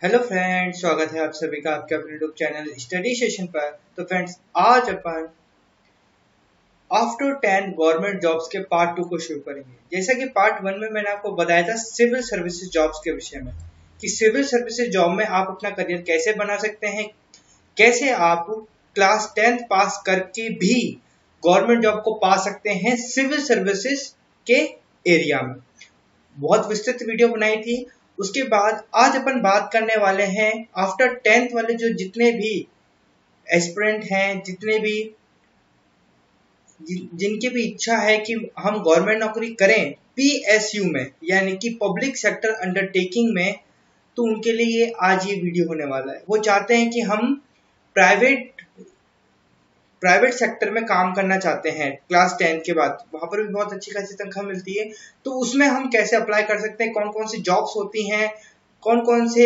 Hello friends, स्वागत है आप सभी का आपके अपने यूट्यूब चैनल स्टडी सेशन पर। तो फ्रेंड्स, आज अपन आफ्टर 10 गवर्नमेंट जॉब्स के पार्ट 2 को शुरू करेंगे। जैसा कि पार्ट 1 में मैंने आपको बताया था सिविल सर्विसेज जॉब्स के विषय में कि सिविल सर्विसेज जॉब में आप अपना करियर कैसे बना सकते हैं, कैसे आप क्लास 10th पास करके भी गवर्नमेंट जॉब को पा सकते हैं सिविल सर्विसेज के एरिया में। बहुत विस्तृत वीडियो बनाई थी। उसके बाद आज अपन बात करने वाले हैं आफ्टर 10th वाले जो जितने भी एस्पिरेंट हैं, जितने भी जिनकी भी इच्छा है कि हम गवर्नमेंट नौकरी करें पीएसयू में, यानी कि पब्लिक सेक्टर अंडरटेकिंग में, तो उनके लिए आज ये वीडियो होने वाला है। वो चाहते हैं कि हम प्राइवेट सेक्टर में काम करना चाहते हैं क्लास 10 के बाद, वहां पर भी बहुत अच्छी खासी तनख्वाह मिलती है। तो उसमें हम कैसे अप्लाई कर सकते हैं, कौन कौन सी जॉब्स होती हैं, कौन कौन से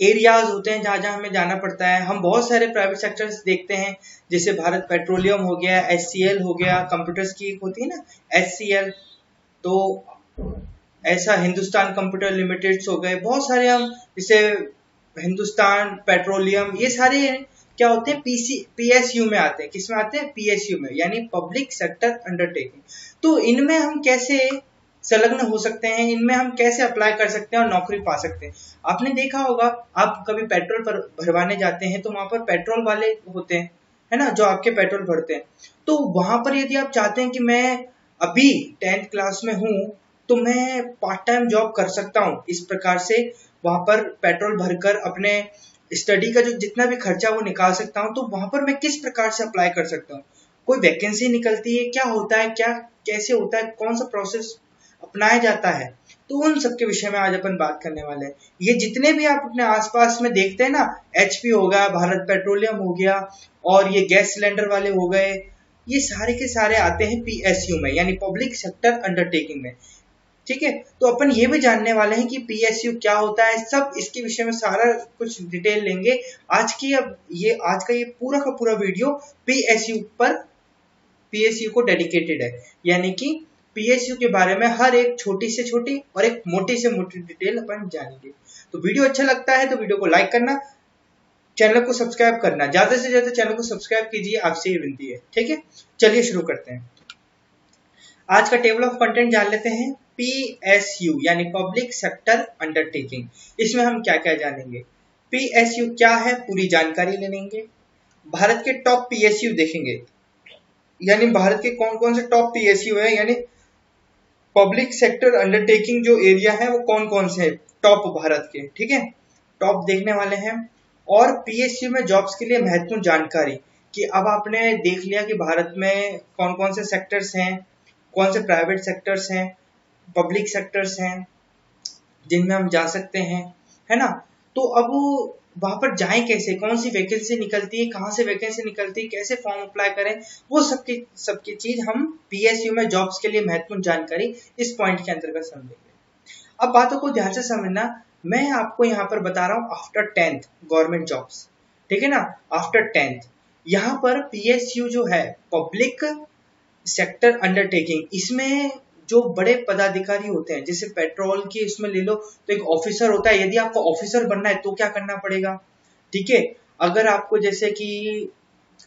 एरियाज होते हैं जहां जहां हमें जाना पड़ता है। हम बहुत सारे प्राइवेट सेक्टर्स देखते हैं, जैसे भारत पेट्रोलियम हो गया, HCL हो गया, कंप्यूटर्स की एक होती है ना HCL, तो ऐसा हिंदुस्तान कंप्यूटर लिमिटेड हो गए, बहुत सारे हम जैसे हिंदुस्तान पेट्रोलियम, ये सारे क्या होते हैं पीएसयू में आते हैं। किस में आते हैं? पीएसयू में, यानी पब्लिक सेक्टर अंडरटेकिंग। तो इनमें हम कैसे संलग्न हो सकते हैं, इनमें हम कैसे अप्लाई कर सकते हैं और नौकरी पा सकते हैं। आपने देखा होगा, आप कभी पेट्रोल पर भरवाने जाते हैं तो वहां पर पेट्रोल वाले होते हैं, है ना, जो आपके पेट्रोल भरते हैं। तो वहां पर यदि आप चाहते हैं कि मैं अभी 10th क्लास में हूं तो मैं पार्ट टाइम जॉब कर सकता हूं, इस प्रकार से वहां पर पेट्रोल भरकर अपने स्टडी का जो जितना भी खर्चा वो निकाल सकता हूँ, तो वहां पर मैं किस प्रकार से अप्लाई कर सकता हूँ, कोई वैकेंसी निकलती है, क्या होता है, क्या कैसे होता है, कौन सा प्रोसेस अपनाया जाता है, तो उन सब के विषय में आज अपन बात करने वाले हैं। ये जितने भी आप अपने आसपास में देखते हैं ना, HP हो गया, भारत पेट्रोलियम हो गया, और ये गैस सिलेंडर वाले हो गए, ये सारे के सारे आते हैं PSU में, यानी पब्लिक सेक्टर अंडरटेकिंग में। ठीक है, तो अपन ये भी जानने वाले हैं कि PSU क्या होता है, सब इसके विषय में सारा कुछ डिटेल लेंगे। आज का ये पूरा का पूरा वीडियो PSU को डेडिकेटेड है, यानी कि PSU के बारे में हर एक छोटी से छोटी और एक मोटी से मोटी डिटेल अपन जानेंगे। तो वीडियो अच्छा लगता है तो वीडियो को लाइक करना, चैनल को सब्सक्राइब करना, ज्यादा से ज्यादा चैनल को सब्सक्राइब कीजिए, आपसे ये विनती है। ठीक है, चलिए शुरू करते हैं। आज का टेबल ऑफ कंटेंट जान लेते हैं। PSU यानी पब्लिक सेक्टर अंडरटेकिंग, इसमें हम क्या क्या जानेंगे, PSU क्या है, पूरी जानकारी ले लेंगे। भारत के टॉप PSU देखेंगे, यानी भारत के कौन कौन से टॉप PSU है, यानी पब्लिक सेक्टर अंडरटेकिंग जो एरिया है वो कौन कौन से है टॉप भारत के। ठीक है, टॉप देखने वाले हैं। और PSU में जॉब्स के लिए महत्वपूर्ण जानकारी, कि अब आपने देख लिया कि भारत में कौन कौन से सेक्टर्स हैं, कौन से प्राइवेट सेक्टर्स हैं, पब्लिक सेक्टर्स हैं जिनमें हम जा सकते हैं, है ना। तो अब वहां पर जाएं कैसे, कौन सी वैकेंसी निकलती है, कहाँ से वैकेंसी निकलती है, कैसे फॉर्म अप्लाई करें, वो सबकी चीज हम PSU में जॉब्स के लिए महत्वपूर्ण जानकारी इस पॉइंट के अंतर्गत समझेंगे। अब बातों को ध्यान से समझना, मैं आपको यहाँ पर बता रहा हूँ आफ्टर 10th गवर्नमेंट जॉब्स, ठीक है ना। आफ्टर 10th यहाँ पर PSU जो है पब्लिक सेक्टर अंडरटेकिंग, इसमें जो बड़े पदाधिकारी होते हैं, जैसे पेट्रोल की इसमें ले लो तो एक ऑफिसर होता है। यदि आपको ऑफिसर बनना है तो क्या करना पड़ेगा, ठीक है। अगर आपको जैसे कि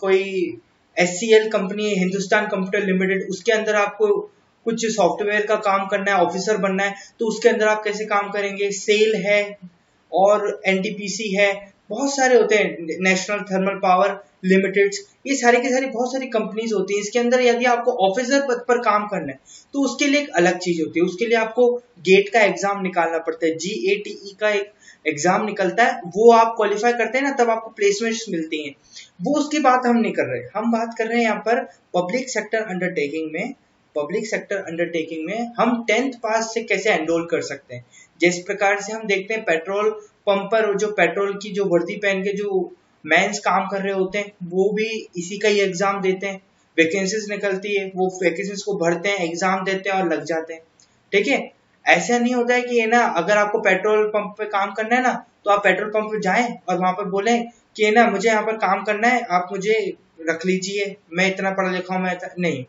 कोई HCL कंपनी है, हिंदुस्तान कंप्यूटर लिमिटेड, उसके अंदर आपको कुछ सॉफ्टवेयर का काम करना है, ऑफिसर बनना है, तो उसके अंदर आप कैसे काम करेंगे। सेल है और NTPC है, बहुत सारे होते हैं, नेशनल थर्मल पावर लिमिटेड, ये सारी की सारी बहुत सारी कंपनीज होती हैं। इसके अंदर यदि आपको ऑफिसर पद पर काम करना है तो उसके लिए एक अलग चीज होती है, उसके लिए आपको गेट का एग्जाम निकालना पड़ता है, GATE का एक एग्जाम निकलता है, वो आप क्वालिफाई करते हैं ना, तब आपको प्लेसमेंट्स मिलती हैं। वो उसकी बात हम नहीं कर रहे, हम बात कर रहे हैं यहाँ पर पब्लिक सेक्टर अंडरटेकिंग में। पब्लिक सेक्टर अंडरटेकिंग में हम 10th पास से कैसे एनरोल कर सकते हैं। जिस प्रकार से हम देखते हैं पेट्रोल पंप पर जो पेट्रोल की जो वर्दी पहन के जो मेंस काम कर रहे होते हैं, वो भी इसी का ही एग्जाम देते हैं, वैकेंसीज निकलती है, वो वैकेंसीज को भरते हैं, एग्जाम देते हैं और लग जाते हैं। ठीक है, ऐसा नहीं होता है कि है ना, अगर आपको पेट्रोल पंप पे काम करना है ना, तो आप पेट्रोल पंप पे जाएं और वहां पर बोलें कि है ना, मुझे यहाँ पर काम करना है, आप मुझे रख लीजिए, मैं इतना पढ़ा लिखा हूं, मैं नहीं।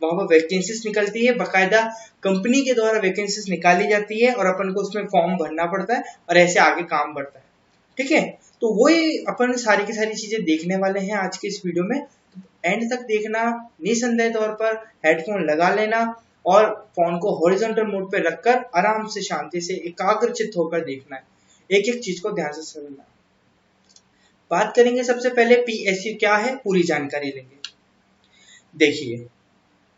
वहां पर वैकेंसीज निकलती है, बाकायदा कंपनी के द्वारा वैकेंसीज निकाली जाती है और अपन को उसमें फॉर्म भरना पड़ता है और ऐसे आगे काम बढ़ता है। ठीक है, तो वही अपन सारी की सारी चीजें देखने वाले हैं आज के इस वीडियो में। एंड तक देखना, निसंदेह तौर पर हेडफोन लगा लेना और फोन को हॉरिजॉन्टल मोड पे रखकर आराम से शांति से एकाग्रचित्त होकर देखना है, एक एक चीज को ध्यान से समझना। बात करेंगे सबसे पहले पीएसयू क्या है, पूरी जानकारी लेंगे। देखिए,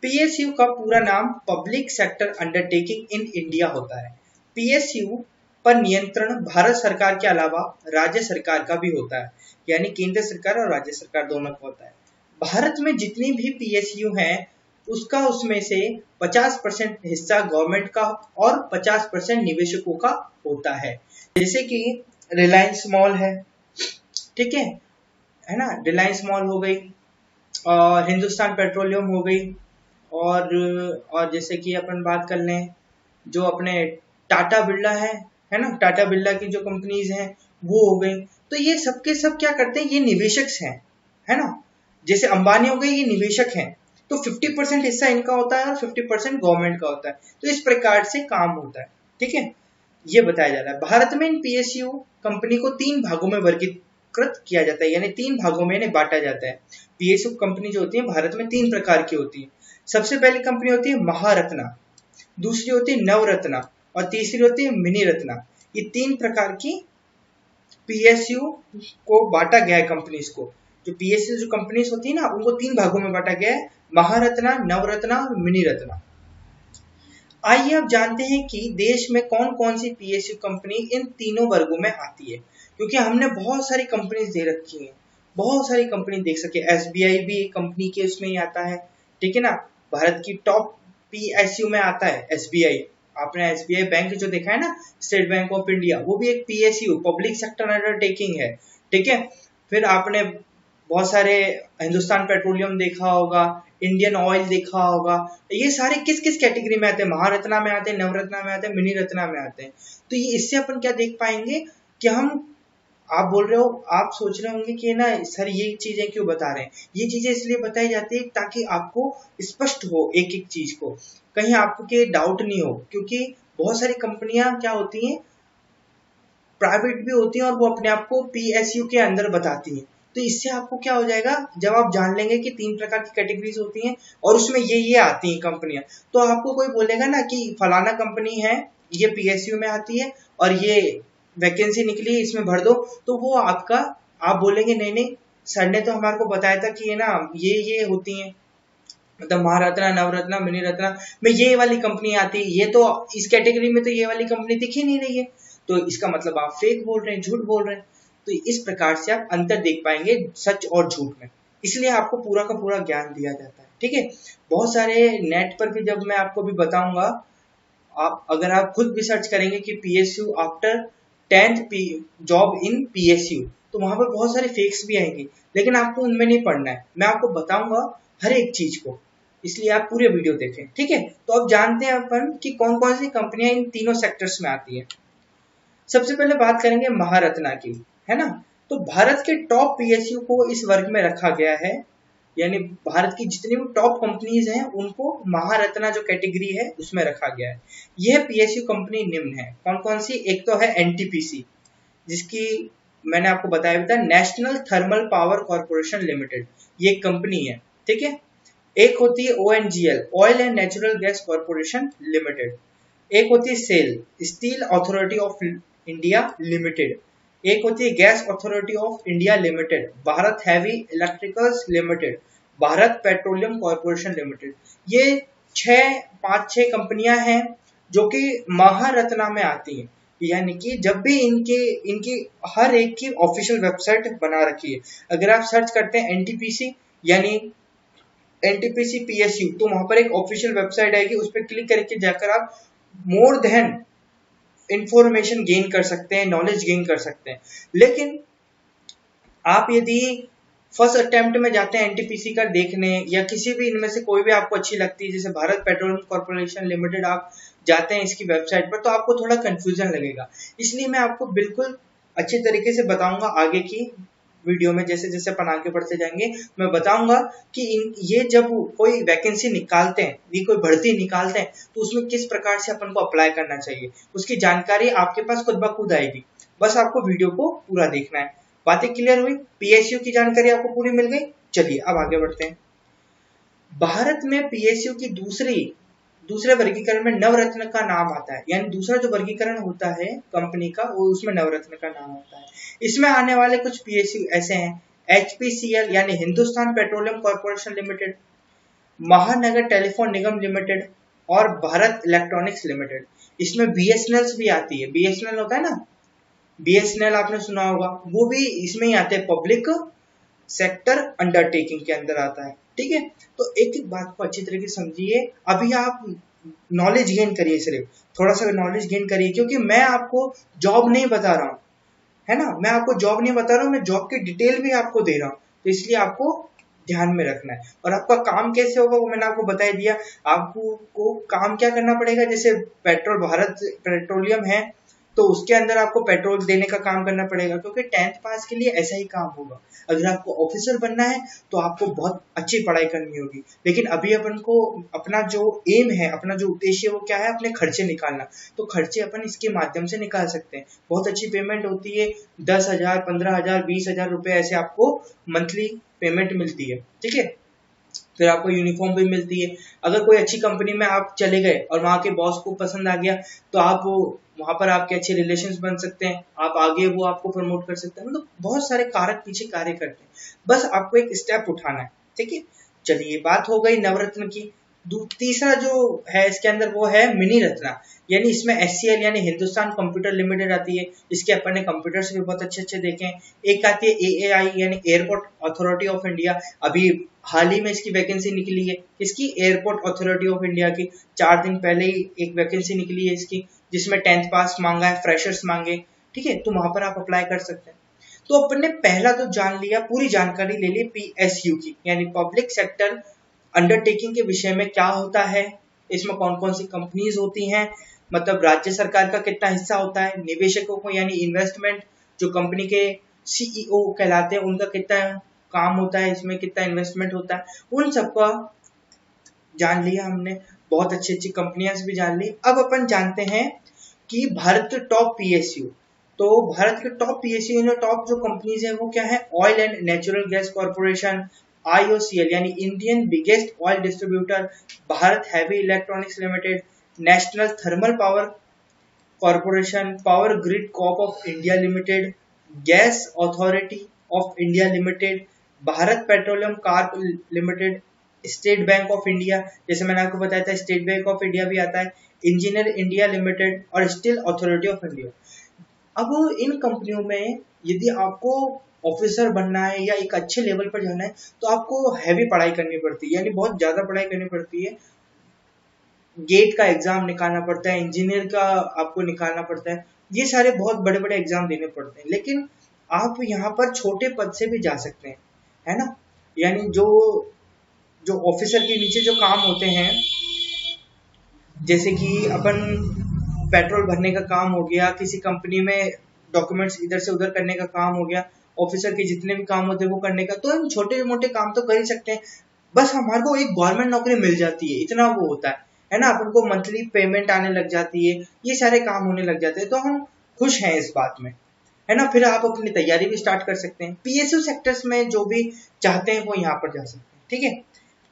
पीएसयू का पूरा नाम public sector undertaking in India होता है। पीएसयू पर नियंत्रण भारत सरकार के अलावा राज्य सरकार का भी होता है, यानी केंद्र सरकार और राज्य सरकार दोनों का होता है। भारत में जितनी भी पीएसयू हैं उसका उसमें से 50% हिस्सा गवर्नमेंट का और 50% निवेशकों का होता है। जैसे कि रिलायंस मॉल है, ठीक है ना, रिलायंस मॉल हो गई और हिंदुस्तान पेट्रोलियम हो गई, और जैसे कि अपन बात कर लें जो अपने टाटा बिरला है ना, टाटा बिरला की जो कंपनीज हैं वो हो गई। तो ये सबके सब क्या करते हैं, ये निवेशक हैं, है ना। जैसे अंबानी हो गए, ये निवेशक हैं, तो 50% हिस्सा इनका होता है और 50% गवर्नमेंट का होता है। तो इस प्रकार से काम होता है, ठीक है, ये बताया जा रहा है। भारत में इन पीएसयू कंपनी को 3 भागों में वर्गीकृत किया जाता है, यानी 3 भागों में इन्हें बांटा जाता है। पीएसयू कंपनी जो होती है भारत में 3 प्रकार की होती है। सबसे पहली कंपनी होती है महारत्ना, दूसरी होती है नवरत्ना और तीसरी होती है मिनी रत्ना। ये 3 प्रकार की पीएसयू को बांटा गया है कंपनीज को। जो पीएसयू जो कंपनीज होती है ना, उनको 3 भागों में बांटा गया है, महारत्ना, नवरत्ना और मिनी रत्ना। आइए अब जानते हैं कि देश में कौन कौन सी पीएसयू कंपनी इन तीनों वर्गों में आती है, क्योंकि हमने बहुत सारी कंपनीज दे रखी हैं, बहुत सारी कंपनी देख सके। एसबीआई भी एक कंपनी के उसमें ही आता है, ठीक है ना, भारत की टॉप पीएसयू में आता है एसबीआई। आपने एसबीआई बैंक जो देखा है ना, स्टेट बैंक ऑफ इंडिया, वो भी एक पीएसयू पब्लिक सेक्टर अंडरटेकिंग है, ठीक है। फिर आपने बहुत सारे हिंदुस्तान पेट्रोलियम देखा होगा, इंडियन ऑयल देखा होगा। ये सारे किस किस कैटेगरी में आते हैं, महारत्ना में आते हैं, नवरत्ना में आते हैं, मिनी रत्ना में आते हैं। तो ये इससे अपन क्या देख पाएंगे कि आप बोल रहे हो, आप सोच रहे होंगे कि ना सर ये चीजें क्यों बता रहे हैं। ये चीजें इसलिए बताई जाती है ताकि आपको स्पष्ट हो एक एक चीज को, कहीं आपको के डाउट नहीं हो, क्योंकि बहुत सारी कंपनियां क्या होती हैं, प्राइवेट भी होती हैं और वो अपने आप को पीएसयू के अंदर बताती हैं। तो इससे आपको क्या हो जाएगा, जब आप जान लेंगे कि 3 प्रकार की कैटेगरीज होती हैं और उसमें ये आती हैं कंपनियां, तो आपको कोई बोलेगा ना कि फलाना कंपनी है, ये पीएसयू में आती है और ये वैकेंसी निकली, इसमें भर दो, तो वो आप बोलेंगे नहीं नहीं सर ने तो हमारे को बताया था कि ये ना ये होती हैं, मतलब महारत्ना, नवरत्ना, मिनी रत्ना में ये वाली कंपनी आती है, ये तो इस कैटेगरी में तो ये वाली कंपनी दिख ही नहीं रही है, तो इसका मतलब आप फेक बोल रहे हैं, झूठ बोल रहे हैं। तो इस प्रकार से आप अंतर देख पाएंगे सच और झूठ में, इसलिए आपको पूरा का पूरा ज्ञान दिया जाता है, ठीक है। बहुत सारे नेट पर भी जब मैं आपको भी बताऊंगा, अगर आप खुद भी सर्च करेंगे कि PSU after 10th job in PSU, तो वहां पर बहुत सारे फेक्स भी आएंगे, लेकिन आपको उनमें नहीं पढ़ना है, मैं आपको बताऊंगा हर एक चीज को, इसलिए आप पूरे वीडियो देखें, ठीक है। तो अब जानते हैं अपन कि कौन कौन सी कंपनियां इन तीनों सेक्टर्स में आती है। सबसे पहले बात करेंगे महारत्ना की, है ना। तो भारत के टॉप पीएसयू को इस वर्ग में रखा गया है, यानी भारत की जितनी भी टॉप कंपनीज हैं उनको महारत्ना जो कैटेगरी है उसमें रखा गया है। यह पीएसयू कंपनी निम्न है, कौन कौन सी, एक तो है एनटीपीसी, जिसकी मैंने आपको बताया था, national thermal power corporation limited, ये कंपनी है, ठीक है। एक होती है ONGL, oil and natural gas corporation limited. एक होती है SAIL, steel authority of India limited. एक होती है gas authority of India limited, Bharat heavy electricals limited, Bharat petroleum corporation limited. ये 5-6 कंपनियां हैं जो कि महारत्ना में आती हैं, यानी कि जब भी इनकी हर एक की ऑफिशियल वेबसाइट बना रखी है। अगर आप सर्च करते हैं एनटीपीसी यानी एनटीपीसी पीएसयू, तो वहां पर एक ऑफिशियल वेबसाइट आएगी, उस पर क्लिक करके जाकर आप मोर देन इंफॉर्मेशन गेन कर सकते हैं, नॉलेज गेन कर सकते हैं। लेकिन आप यदि फर्स्ट अटेम्प्ट में जाते हैं एनटीपीसी का देखने, या किसी भी इनमें से कोई भी आपको अच्छी लगती है, जैसे भारत पेट्रोलियम कॉर्पोरेशन लिमिटेड, आप जाते हैं इसकी वेबसाइट पर, तो आपको थोड़ा कंफ्यूजन लगेगा। इसलिए मैं आपको बिल्कुल अच्छे तरीके से बताऊंगा आगे की वीडियो में जैसे जैसे अपन आगे बढ़ते जाएंगे मैं बताऊंगा कि ये जब कोई वैकेंसी निकालते हैं, ये कोई भर्ती निकालते हैं, तो उसमें किस प्रकार से अपन को अप्लाई करना चाहिए, उसकी जानकारी आपके पास खुद ब खुद आएगी। बस आपको वीडियो को पूरा देखना है। बातें क्लियर हुई? पीएसयू की जानकारी आपको पूरी मिल गई। चलिए अब आगे बढ़ते हैं। भारत में पीएसयू की दूसरे वर्गीकरण में नवरत्न का नाम आता है, यानी दूसरा जो वर्गीकरण होता है कंपनी का वो उसमें नवरत्न का नाम होता है। इसमें आने वाले कुछ पीएसयू ऐसे हैं: एचपीसीएल यानी हिंदुस्तान पेट्रोलियम कॉर्पोरेशन लिमिटेड, महानगर टेलीफोन निगम लिमिटेड और भारत इलेक्ट्रॉनिक्स लिमिटेड। इसमें बीएसएनएल भी आती है, बीएसएनएल होता है ना, बीएसएनएल आपने सुना होगा, वो भी इसमें ही आते हैं, पब्लिक सेक्टर अंडरटेकिंग के अंदर आता है। ठीक है, तो एक एक बात को अच्छी तरीके से समझिए। अभी आप नॉलेज गेन करिए, सिर्फ थोड़ा सा नॉलेज गेन करिए, क्योंकि मैं आपको जॉब नहीं बता रहा हूँ, है ना, मैं आपको जॉब नहीं बता रहा हूँ, मैं जॉब की डिटेल भी आपको दे रहा हूँ, तो इसलिए आपको ध्यान में रखना है। और आपका काम कैसे होगा वो मैंने आपको बता दिया। आपको काम क्या करना पड़ेगा, जैसे भारत पेट्रोलियम है तो उसके अंदर आपको पेट्रोल देने का काम करना पड़ेगा, क्योंकि 10th पास के लिए ऐसा ही काम होगा। अगर आपको ऑफिसर बनना है तो आपको बहुत अच्छी पढ़ाई करनी होगी, लेकिन अभी अपन को अपना जो एम है, अपना जो उद्देश्य है वो क्या है, अपने खर्चे निकालना। तो खर्चे अपन इसके माध्यम से निकाल सकते हैं। बहुत अच्छी पेमेंट होती है, 10,000, 15,000, 20,000 रुपए ऐसे आपको मंथली पेमेंट मिलती है। ठीक है, फिर आपको यूनिफॉर्म भी मिलती है। अगर कोई अच्छी कंपनी में आप चले गए और वहाँ के बॉस को पसंद आ गया तो आप वहाँ पर आपके अच्छे रिलेशंस बन सकते हैं, आप आगे वो आपको प्रमोट कर सकते हैं। मतलब बहुत सारे कारक पीछे कार्य करते हैं, बस आपको एक स्टेप उठाना है। ठीक है, चलिए बात हो गई नवरत्न की। तीसरा जो है इसके अंदर वो है मिनी रत्ना, यानी इसमें एचसीएल यानी हिंदुस्तान कंप्यूटर लिमिटेड आती है। इसके अपन ने कंप्यूटर्स भी बहुत अच्छे अच्छे देखे हैं। एक आती है एएआई यानी एयरपोर्ट अथॉरिटी ऑफ इंडिया, अभी हाल ही में इसकी वैकेंसी निकली है। इसकी एयरपोर्ट अथॉरिटी ऑफ इंडिया की 4 दिन पहले ही एक वैकेंसी निकली है इसकी, जिसमें 10th पास मांगा है, फ्रेशर्स मांगे। ठीक है, तो वहां पर आप अप्लाई कर सकते हैं। तो अपन ने पहला तो जान लिया, पूरी जानकारी ले ली पीएसयू की, यानी पब्लिक सेक्टर अंडरटेकिंग के विषय में क्या होता है, इसमें कौन कौन सी कंपनीज होती हैं, मतलब राज्य सरकार का कितना हिस्सा होता है, निवेशकों को यानी इन्वेस्टमेंट जो कंपनी के सीईओ कहलाते हैं उनका कितना काम होता है, इसमें कितना इन्वेस्टमेंट होता है, उन सबका जान लिया हमने। बहुत अच्छी अच्छी कंपनियां भी जान ली। अब अपन जानते हैं कि भारत के टॉप पीएसयू, तो भारत के टॉप पीएसयू में टॉप जो कंपनीज है वो क्या है, oil and natural gas corporation IOCL यानी Indian biggest oil distributor, Bharat heavy electronics limited, national thermal power corporation, power grid corp of India limited, gas authority of India limited, Bharat petroleum corp limited, state bank of India, जैसे मैंने आपको बताया था state bank of India भी आता है, engineer India limited और steel authority of India. अब इन कंपनियों में यदि आपको ऑफिसर बनना है या एक अच्छे लेवल पर जाना है तो आपको हैवी पढ़ाई करनी पड़ती है, यानी बहुत ज्यादा पढ़ाई करनी पड़ती है। गेट का एग्जाम निकालना पड़ता है, इंजीनियर का आपको निकालना पड़ता है, ये सारे बहुत बड़े बड़े एग्जाम देने पड़ते हैं। लेकिन आप यहाँ पर छोटे पद से भी जा सकते हैं, है ना, यानी जो ऑफिसर के नीचे जो काम होते हैं, जैसे कि अपन पेट्रोल भरने का काम हो गया, किसी कंपनी में डॉक्यूमेंट्स इधर से उधर करने का काम हो गया, ऑफिसर के जितने भी काम होते हैं वो करने का, तो हम छोटे मोटे काम तो कर ही सकते हैं। बस हमारे को एक गवर्नमेंट नौकरी मिल जाती है, इतना वो होता है ना, अपन को मंथली पेमेंट आने लग जाती है, ये सारे काम होने लग जाते हैं, तो हम खुश हैं इस बात में, है ना। फिर आप अपनी तैयारी भी स्टार्ट कर सकते हैं। पीएसयू सेक्टर्स में जो भी चाहते हैं वो यहाँ पर जा सकते हैं। ठीक है,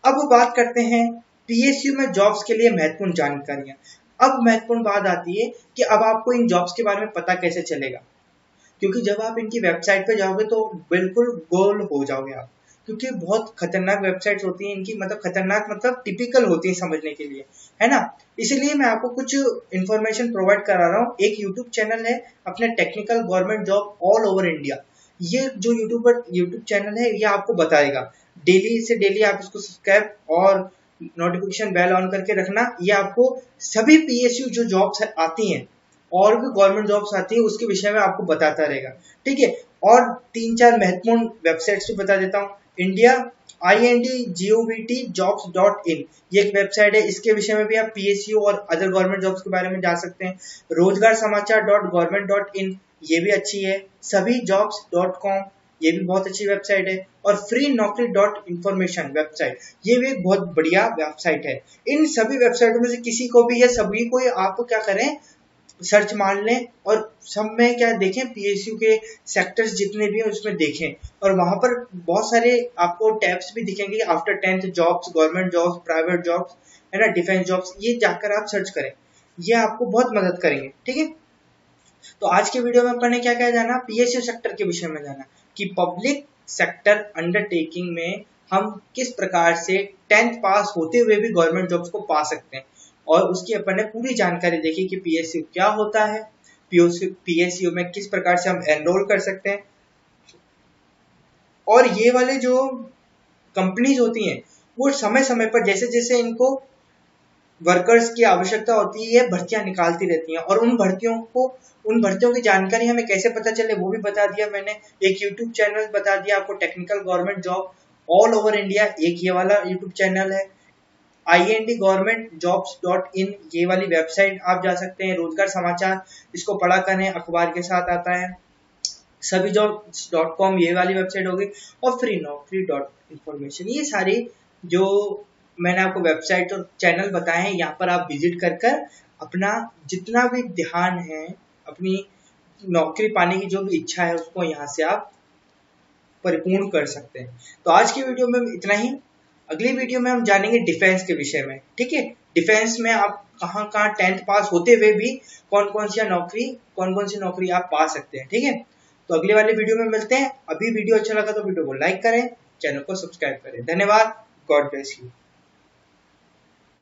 अब बात करते हैं पीएसयू में जॉब्स के लिए महत्वपूर्ण जानकारियां। अब महत्वपूर्ण बात आती है कि अब आपको इन जॉब्स के बारे में पता कैसे चलेगा, क्योंकि जब आप इनकी वेबसाइट पे जाओगे तो बिल्कुल गोल हो जाओगे आप, क्योंकि बहुत खतरनाक वेबसाइट्स होती हैं इनकी, मतलब खतरनाक मतलब टिपिकल होती है समझने के लिए, है ना। इसीलिए मैं आपको कुछ इन्फॉर्मेशन प्रोवाइड करा रहा हूँ। एक यूट्यूब चैनल है अपने technical government job all over India, ये जो यूट्यूब चैनल है ये आपको बताएगा, डेली से डेली आप इसको सब्सक्राइब और नोटिफिकेशन बेल ऑन करके रखना। ये आपको सभी पीएसयू जो जॉब्स आती हैं और भी गवर्नमेंट जॉब्स आती है उसके विषय में आपको बताता रहेगा। ठीक है, और 3-4 महत्वपूर्ण वेबसाइट्स भी बता देता हूँ। इंडिया INDGOVT-jobs.in ये एक वेबसाइट है, इसके विषय में भी आप पीएसयू और अदर गवर्नमेंट जॉब्स के बारे में जा सकते हैं। रोजगार समाचार .government.in ये भी अच्छी है। सभी jobs.com, ये भी बहुत अच्छी वेबसाइट है। और फ्री नौकरी डॉट इन्फॉर्मेशन वेबसाइट, ये भी एक बहुत बढ़िया वेबसाइट है। इन सभी वेबसाइटों में से किसी को भी या सभी को आप क्या करें, सर्च मार लें और सब में क्या देखें, पीएसयू के सेक्टर्स जितने भी हैं उसमें देखें, और वहां पर बहुत सारे आपको टैब्स भी दिखेंगे, after 10th jobs, government jobs, private jobs, है ना, डिफेंस जॉब्स, ये जाकर आप सर्च करें, ये आपको बहुत मदद करेंगे। ठीक है, तो आज के वीडियो में अपन ने क्या क्या जाना, पीएसयू सेक्टर के विषय में जाना कि पब्लिक सेक्टर अंडरटेकिंग में हम किस प्रकार से 10th पास होते हुए भी गवर्नमेंट जॉब्स को पा सकते हैं, और उसकी अपन ने पूरी जानकारी देखी कि पीएसयू क्या होता है, पीएसयू में किस प्रकार से हम एनरोल कर सकते हैं, और ये वाले जो कंपनीज होती हैं वो समय समय पर जैसे जैसे इनको वर्कर्स की आवश्यकता होती है, भर्तियां निकालती रहती हैं, और उन भर्तियों की जानकारी हमें कैसे पता चले वो भी बता दिया मैंने। एक यूट्यूब चैनल बता दिया आपको, technical government job all over India, एक ये वाला यूट्यूब चैनल है। INDGovernmentJobs.in, ये वाली वेबसाइट आप जा सकते हैं। रोजगार समाचार, इसको पढ़ा करें, अखबार के साथ आता है। सभी jobs.com, ये वाली वेबसाइट होगी। और फ्री नौकरी डॉट इन्फॉर्मेशन, ये सारी जो मैंने आपको वेबसाइट और चैनल बताए हैं, यहाँ पर आप विजिट कर कर अपना जितना भी ध्यान है, अपनी नौकरी पाने की जो भी इच्छा है, उसको यहाँ से आप परिपूर्ण कर सकते हैं। तो आज की वीडियो में इतना ही। अगली वीडियो में हम जानेंगे डिफेंस के विषय में। ठीक है, डिफेंस में आप कहाँ 10th पास होते हुए भी कौन कौन सी नौकरी आप पा सकते हैं। ठीक है, तो अगले वाले वीडियो में मिलते हैं। अभी वीडियो अच्छा लगा तो वीडियो को लाइक करें, चैनल को सब्सक्राइब करें। धन्यवाद, गॉड ब्लेस यू।